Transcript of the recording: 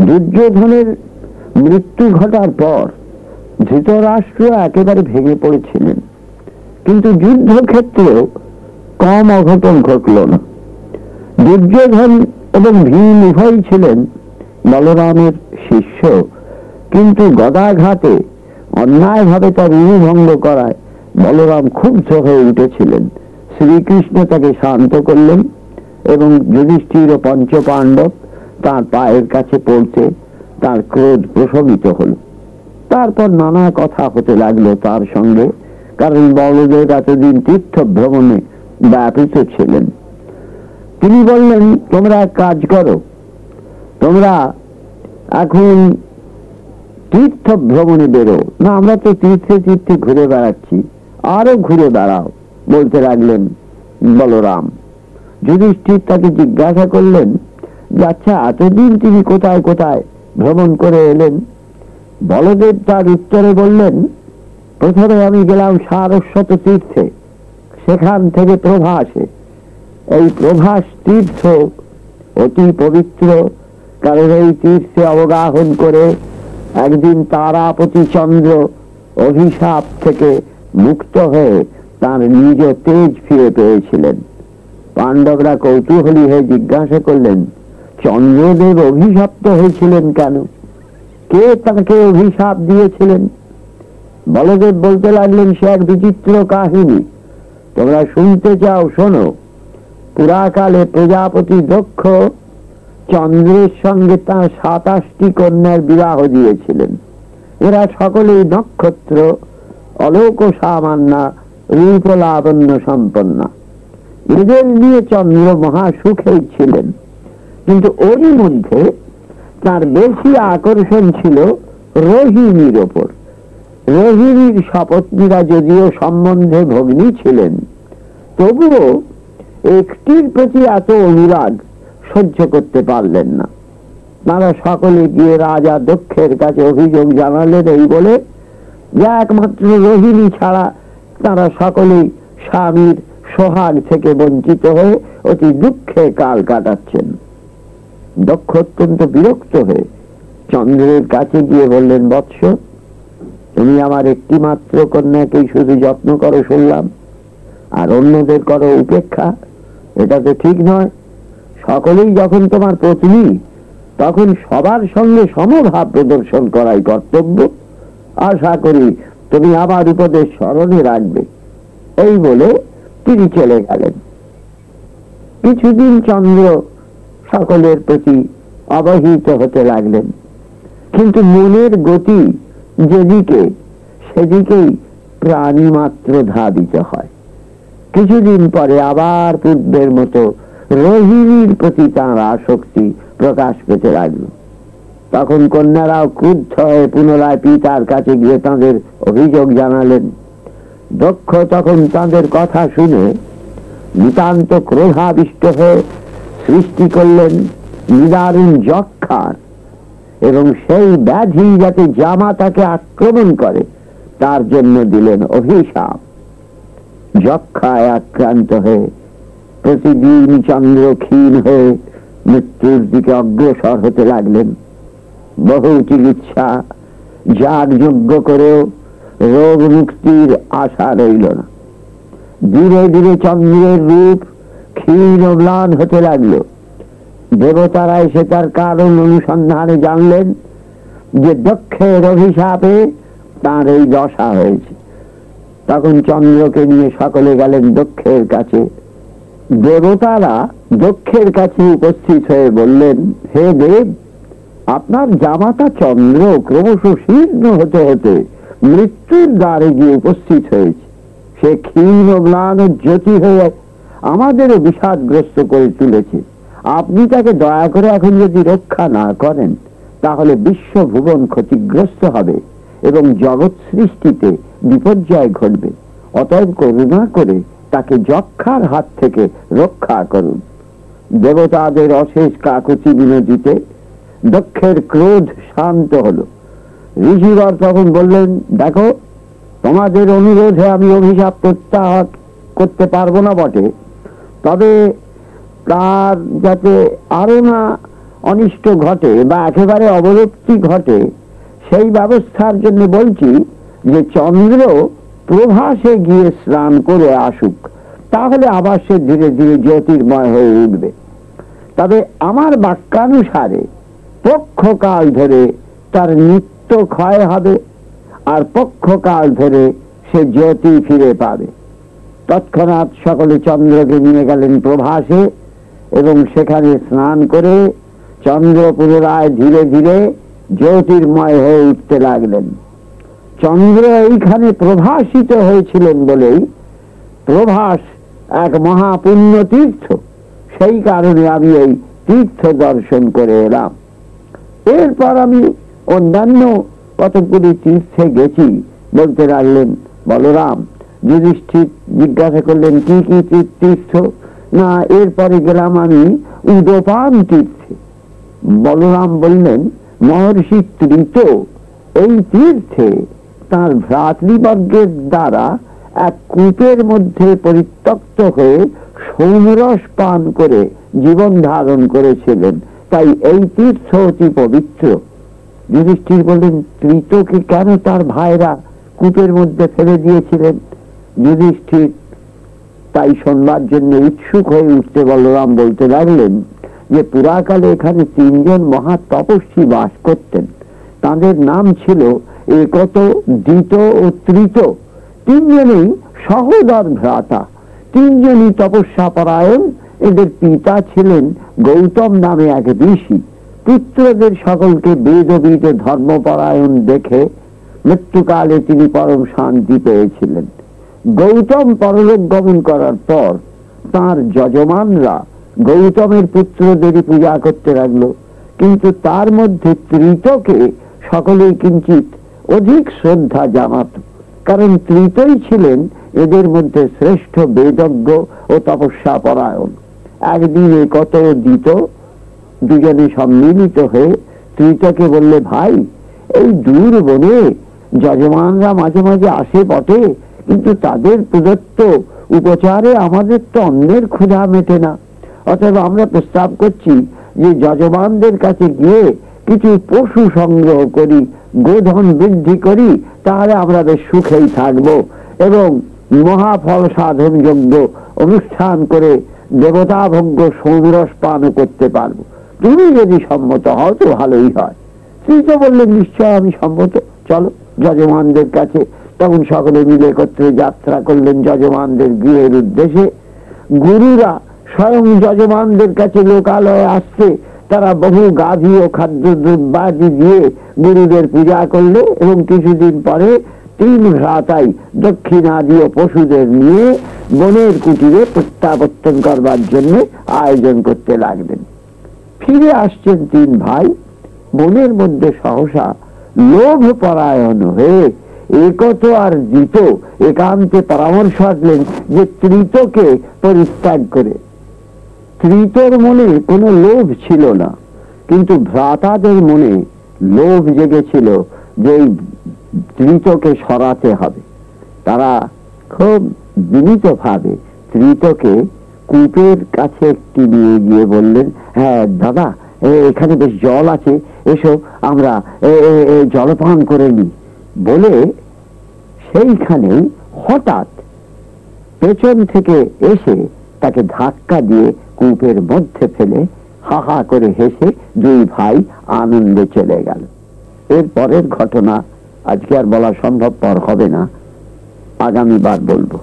দুর্যোধনের মৃত্যু ঘটার পর ধৃতরাষ্ট্র একেবারে ভেঙে পড়েছিলেন, কিন্তু যুদ্ধক্ষেত্রেও কম অঘটন ঘটল না। দুর্যোধন এবং ভীম উভয় ছিলেন বলরামের শিষ্য, কিন্তু গদাঘাতে অন্যায়ভাবে তার ভঙ্গ করায় বলরাম ক্ষুব্ধ হয়ে উঠেছিলেন। শ্রীকৃষ্ণ তাকে শান্ত করলেন এবং যুধিষ্ঠির ও পঞ্চপাণ্ডব তার পায়ের কাছে পড়তে তার ক্রোধ প্রশমিত হল। তারপর নানা কথা হতে লাগলো তার সঙ্গে, কারণ বলদেব এতদিন তীর্থ ভ্রমণে ব্যাপৃত ছিলেন। তিনি বললেন, তোমরা এক কাজ করো, তোমরা এখন তীর্থ ভ্রমণে বেরো না। আমরা তো তীর্থে তীর্থে ঘুরে বেড়াচ্ছি, আরো ঘুরে বেড়াও বলতে লাগলেন বলরাম। যুধিষ্ঠির তাকে জিজ্ঞাসা করলেন যে আচ্ছা, এতদিন তিনি কোথায় কোথায় ভ্রমণ করে এলেন? বলদেব তার উত্তরে বললেন, প্রথমে আমি গেলাম সারস্বত তীর্থে, সেখান থেকে প্রভাসে। এই প্রভাস তীর্থ অতি পবিত্র, কারণ এই তীর্থে অবগাহন করে একদিন তারাপতি চন্দ্র অভিশাপ থেকে মুক্ত হয়ে তার নিজ তেজ ফিরে পেয়েছিলেন। পাণ্ডবরা কৌতূহলী হয়ে জিজ্ঞাসা করলেন, চন্দ্রদেব অভিশপ্ত হয়েছিলেন কেন? কে তাকে অভিশাপ দিয়েছিলেন? বলদেব বলতে লাগলেন, সে এক বিচিত্র কাহিনী, তোমরা শুনতে চাও? শোনো। পুরাকালে প্রজাপতি দক্ষ চন্দ্রের সঙ্গে তার 27টি কন্যার বিবাহ দিয়েছিলেন। এরা সকলেই নক্ষত্র, অলোক সামান্যা, রূপ লাবণ্য সম্পন্ন। এদের নিয়ে চন্দ্র মহা সুখেই ছিলেন, কিন্তু ওরই মধ্যে তার বেশি আকর্ষণ ছিল রোহিণীর ওপর। রোহিণীর সপত্নীরা যদিও সম্বন্ধে ভগ্নী ছিলেন, তবুও একটির প্রতি এত অনুরাগ সহ্য করতে পারলেন না। তারা সকলে গিয়ে রাজা দক্ষের কাছে অভিযোগ জানালেন এই বলে যে একমাত্র রোহিণী ছাড়া তারা সকলেই স্বামীর সোহাগ থেকে বঞ্চিত হয়ে অতি দুঃখে কাল কাটাচ্ছেন। দক্ষ অত্যন্ত বিরক্ত হয়ে চন্দ্রের কাছে গিয়ে বললেন, বৎস, তুমি আমার একটি মাত্র কন্যাকেই শুধু যত্ন করো শুনলাম, আর অন্যদের করো উপেক্ষা। এটা তো ঠিক নয়। সকলেই যখন তোমার পত্নী, তখন সবার সঙ্গে সমভাব প্রদর্শন করাই কর্তব্য। আশা করি তুমি আমার উপদেশ স্মরণে রাখবে। এই বলে তিনি চলে গেলেন। কিছুদিন চন্দ্র সকলের প্রতি অবহিত হতে লাগলেন, কিন্তু মনের গতি যেদিকে সেদিকেই প্রাণী মাত্র ধাবিত হয়। কিছুদিন পরে আবার পূর্বের মতো রোহিণীর প্রতি তাঁর আসক্তি প্রকাশ পেতে লাগল। তখন কন্যারাও ক্রুদ্ধ হয়ে পুনরায় পিতার কাছে গিয়ে তাঁদের অভিযোগ জানালেন। দক্ষ তখন তাঁদের কথা শুনে নিতান্ত ক্রোধাবিষ্ট হয়ে সৃষ্টি করলেন নিদারুণ যক্ষার, এবং সেই ব্যাধি যাতে জামাতাকে আক্রমণ করে তার জন্য দিলেন অভিশাপ। যক্ষায় আক্রান্ত হয়ে প্রতিদিন চন্দ্র ক্ষীণ হয়ে মৃত্যুর দিকে অগ্রসর হতে লাগলেন। বহু চিকিৎসা যাগ যজ্ঞ করেও রোগ মুক্তির আশা রইল না। ধীরে ধীরে চন্দ্রের রূপ ক্ষীণ ও ম্লান হতে লাগল। দেবতারা এসে তার কারণ অনুসন্ধানে জানলেন যে দক্ষের অভিশাপে তার এই দশা হয়েছে। তখন চন্দ্রকে নিয়ে সকলে গেলেন দক্ষের কাছে। দেবতারা দক্ষের কাছে উপস্থিত হয়ে বললেন, হে দেব, আপনার জামাতা চন্দ্র ক্রমশ শীর্ণ হতে হতে মৃত্যুর দ্বারে গিয়ে উপস্থিত হয়েছে। সে ক্ষীণ ম্লান জ্যোতি হয়ে আমাদেরও বিষাদগ্রস্ত করে তুলেছে। আপনি তাকে দয়া করে এখন যদি রক্ষা না করেন, তাহলে বিশ্বভুবন ক্ষতিগ্রস্ত হবে এবং জগৎ সৃষ্টিতে বিপর্যয় ঘটবে। অতএব করুণা করে তাকে যক্ষার হাত থেকে রক্ষা করুন। দেবতাদের অশেষ কাকুতি মিনতিতে দক্ষের ক্রোধ শান্ত হলো। ঋষিবর তখন বললেন, দেখো, তোমাদের অনুরোধে আমি অভিশাপ প্রত্যাহার করতে পারবো না বটে, তবে তার যাতে আরো না অনিষ্ট ঘটে বা একেবারে অবলুপ্তি ঘটে, সেই ব্যবস্থার জন্য বলছি যে চন্দ্র প্রভাসে গিয়ে স্নান করে আসুক, তাহলে আবার সে ধীরে ধীরে জ্যোতির্ময় হয়ে উঠবে। তবে আমার বাক্যানুসারে পক্ষকাল ধরে তার নিত্য ক্ষয় হবে, আর পক্ষকাল ধরে সে জ্যোতি ফিরে পাবে। তৎক্ষণাৎ সকলে চন্দ্রকে নিয়ে গেলেন প্রভাসে, এবং সেখানে স্নান করে চন্দ্র পুনরায় ধীরে ধীরে জ্যোতির্ময় হয়ে উঠতে লাগলেন। চন্দ্র এইখানে প্রভাসিত হয়েছিলেন বলেই প্রভাস এক মহাপুণ্য তীর্থ, সেই কারণে আমি এই তীর্থ দর্শন করে এলাম। এরপর আমি অন্যান্য কতগুলি তীর্থে গেছি। বলতে লাগলেন বলরাম। যুধিষ্ঠির জিজ্ঞাসা করলেন কি কি তীর্থ? না, এরপরে গেলাম আমি উদপান তীর্থে। বলরাম বললেন মহর্ষি তৃত এই তীর্থে তার ভ্রাতৃবর্গের দ্বারা এক কূপের মধ্যে পরিত্যক্ত হয়ে সোমরস পান করে জীবন ধারণ করেছিলেন, তাই এই তীর্থ অতি পবিত্র। যুধিষ্ঠির বললেন তৃতকে কেন তার ভাইরা কূপের মধ্যে ফেলে দিয়েছিলেন? যুধিষ্ঠির তাই শুনবার জন্য উৎসুক হয়ে উঠতে বলরাম বলতে লাগলেন যে পুরাকালে এখানে তিনজন মহা তপস্বী বাস করতেন। তাদের নাম ছিল একত, দ্বিত ও তৃত। তিনজনেই সহোদর ভ্রাতা, তিনজনই তপস্যা পরায়ণ। এদের পিতা ছিলেন গৌতম নামে এক ঋষি। পুত্রদের সকলকে বেদবিদ ধর্মপরায়ণ দেখে মৃত্যুকালে তিনি পরম শান্তি পেয়েছিলেন। গৌতম পরলোক গমন করার পর তার যজমানরা গৌতমের পুত্রদেরই পূজা করতে লাগলো, কিন্তু তার মধ্যে তৃতকে সকলেই কিঞ্চিত অধিক শ্রদ্ধা জানাত, কারণ তৃতই ছিলেন এদের মধ্যে শ্রেষ্ঠ বেদজ্ঞ ও তপস্যা পরায়ণ। একদিন একত ও দ্বিত দুজনে সম্মিলিত হয়ে তৃতকে বললে ভাই, এই দূর বনে যজমানরা মাঝে মাঝে আসে বটে, কিন্তু তাদের প্রদত্ত উপচারে আমাদের তো অন্যের ক্ষুধা মেটে না। অতএব আমরা প্রস্তাব করছি যে যজমানদের কাছে গিয়ে কিছু পশু সংগ্রহ করি, গোধন বৃদ্ধি করি, তাহলে আমরা বেশ সুখেই থাকবো এবং মহাফল সাধন যোগ্য অনুষ্ঠান করে দেবতা ভোগ্য সৌরস পান করতে পারবো। তুমি যদি সম্মত হও তো ভালোই হয়। তৃতীয় বললেন নিশ্চয় আমি সম্মত, চলো যজমানদের কাছে। তখন সকলে মিলে একত্রে যাত্রা করলেন যজমানদের গৃহের উদ্দেশ্যে। গুরুরা স্বয়ং যজমানদের কাছে লোকালয়ে আসছে, তারা বহু গাভী ও খাদ্য দ্রব্যাদি দিয়ে গুরুদের পূজা করলে এবং কিছুদিন পরে তিন ভ্রাতাই দক্ষিণাদি ও পশুদের নিয়ে বনের কুটিরে প্রত্যাবর্তন করবার জন্য আয়োজন করতে লাগলেন। ফিরে আসছেন তিন ভাই। বনের মধ্যে সহসা লোভ পরায়ণ হয়ে একত আর দ্বিত একান্তে পরামর্শ আসলেন যে তৃতকে পরিত্যাগ করে। তৃতর মনে কোনো লোভ ছিল না, কিন্তু ভ্রাতাদের মনে লোভ জেগেছিল যে তৃতকে সরাতে হবে। তারা খুব বিনীত ভাবে তৃতকে কূপের কাছে একটি নিয়ে গিয়ে বললেন, হ্যাঁ দাদা, এখানে বেশ জল আছে, এসো আমরা জলপান করে নি। বলে সেইখানে হঠাৎ পেছন থেকে এসে তাকে ধাক্কা দিয়ে কূপের মধ্যে ফেলে হা হা করে হেসে দুই ভাই আনন্দে চলে গেল। এর পরের ঘটনা আজকে আর বলা সম্ভবপর হবে না, আগামীবার বলবো।